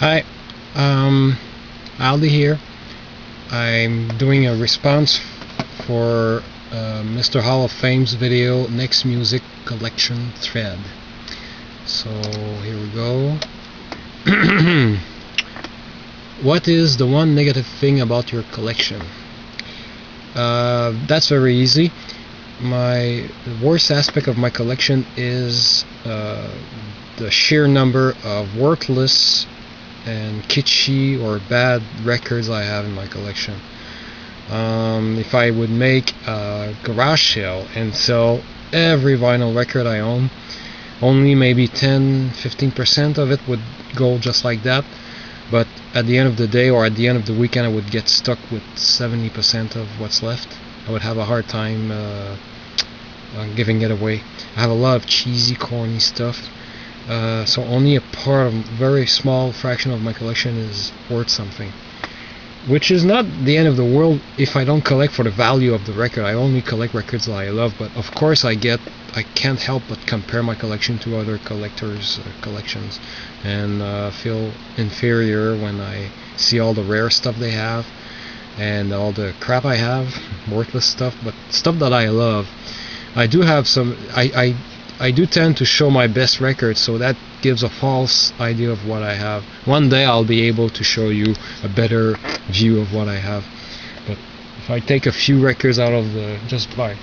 Hi, um, Aldi here. I'm doing a response for Mr. Hall of Fame's video Next Music Collection thread. So here we go. What is the one negative thing about your collection? That's very easy. The worst aspect of my collection is the sheer number of worthless and kitschy or bad records I have in my collection. If I would make a garage sale and sell every vinyl record I own, only maybe 10-15% of it would go just like that, but at the end of the day or at the end of the weekend I would get stuck with 70% of what's left. I would have a hard time giving it away. I have a lot of cheesy, corny stuff. So only a part of very small fraction of my collection is worth something, which is not the end of the world if I don't collect for the value of the record. I only collect records that I love, but of course I can't help but compare my collection to other collectors' collections and feel inferior when I see all the rare stuff they have and all the crap I have, worthless stuff, but stuff that I love. I do have some. I do tend to show my best records, so that gives a false idea of what I have. One day I'll be able to show you a better view of what I have. But if I take a few records out of the, just by,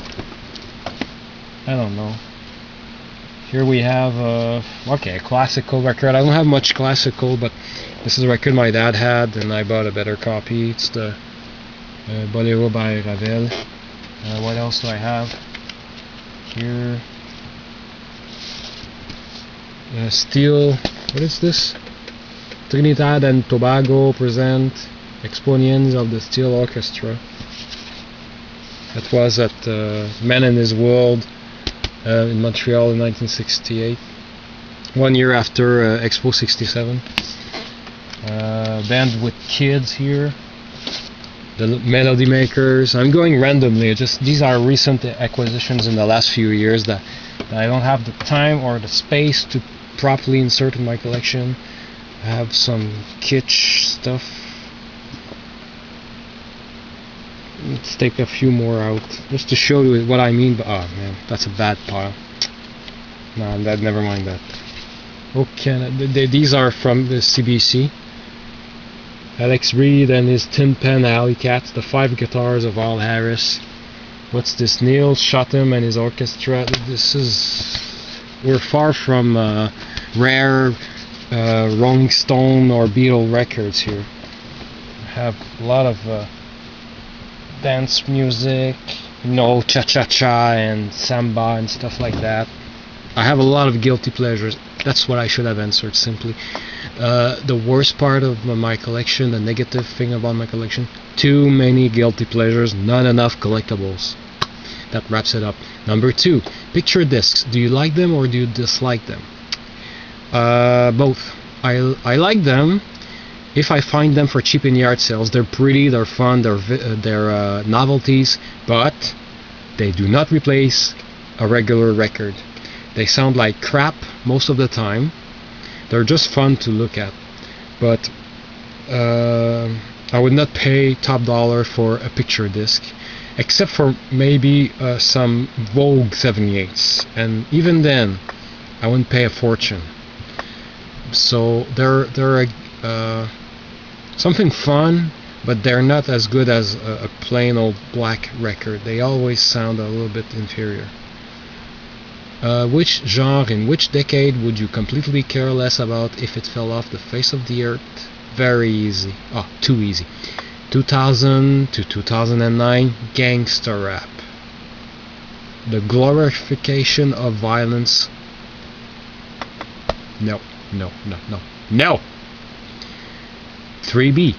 I don't know. Here we have okay, a classical record. I don't have much classical, but this is a record my dad had, and I bought a better copy. It's the Bolero by Ravel. What else do I have here? Steel, what is this? Trinidad and Tobago present Exponents of the Steel Orchestra. That was at Man in His World in Montreal in 1968, 1 year after Expo 67. Band with kids here, the Melody Makers. I'm going randomly, these are recent acquisitions in the last few years that I don't have the time or the space to properly insert in my collection. I have some kitsch stuff. Let's take a few more out just to show you what I mean. But oh man, that's a bad pile. Nah, never mind that. Okay, these are from the CBC. Alex Reed and his Tin Pan Alley Cats, the 5 guitars of Al Harris. What's this? Neil Shottam and his orchestra. We're far from rare Rolling Stone or Beatle records here. I have a lot of dance music, cha-cha-cha and samba and stuff like that. I have a lot of guilty pleasures. That's what I should have answered simply. The worst part of my collection, the negative thing about my collection, too many guilty pleasures, not enough collectibles. That wraps it up. Number 2, picture discs. Do you like them or do you dislike them? Both. I like them if I find them for cheap in yard sales. They're pretty, they're fun, they're novelties, but they do not replace a regular record. They sound like crap most of the time. They're just fun to look at, but I would not pay top dollar for a picture disc, except for maybe some Vogue 78s, and even then I wouldn't pay a fortune. So they're something fun, but they're not as good as a plain old black record. They always sound a little bit inferior. Which genre in which decade would you completely care less about if it fell off the face of the earth? Very easy. Oh, too easy. 2000 to 2009 gangster rap. The glorification of violence. No. 3B.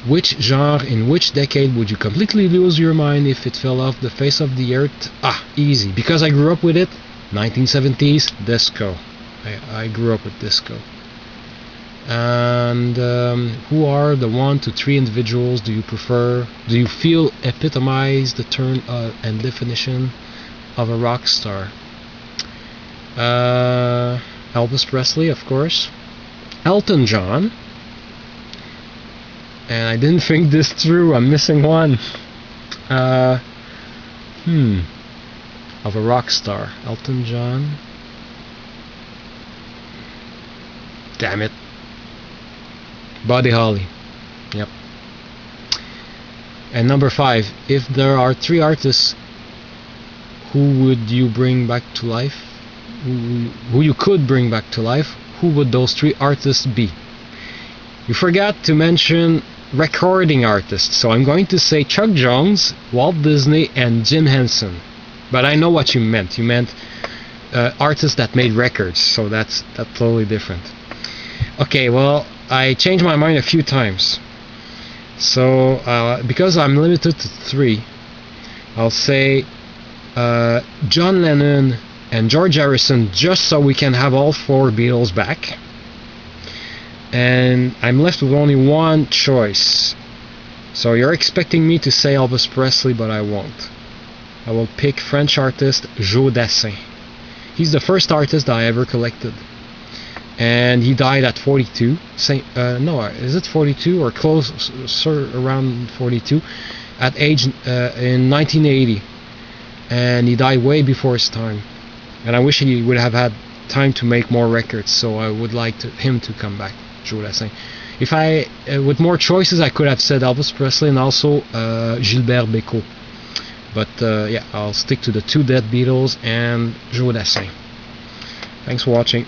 Which genre in which decade would you completely lose your mind if it fell off the face of the earth? Easy, because I grew up with it. 1970s disco. I grew up with disco. And who are the 1 to 3 individuals do you prefer? Do you feel epitomize the term and definition of a rock star? Elvis Presley, of course. Elton John, and I didn't think this through. I'm missing one. Of a rock star. Elton John. Damn it. Buddy Holly. Yep. And number 5, if there are 3 artists, who would you bring back to life? Who you could bring back to life? Who would those 3 artists be? You forgot to mention recording artists, so I'm going to say Chuck Jones, Walt Disney, and Jim Henson. But I know what you meant. You meant artists that made records, so that's totally different. Okay, well, I changed my mind a few times. So, because I'm limited to 3, I'll say John Lennon and George Harrison, just so we can have all 4 Beatles back. And I'm left with only one choice. So you're expecting me to say Elvis Presley, but I won't. I will pick French artist Joe Dassin. He's the first artist that I ever collected. And he died at 42. No, is it 42 or close, around 42? At age in 1980. And he died way before his time. And I wish he would have had time to make more records. So I would like him to come back, Joe Dassin. If I, with more choices, I could have said Elvis Presley and also Gilbert Bécaud. But yeah, I'll stick to the 2 dead Beatles and Joe Dassin. Thanks for watching.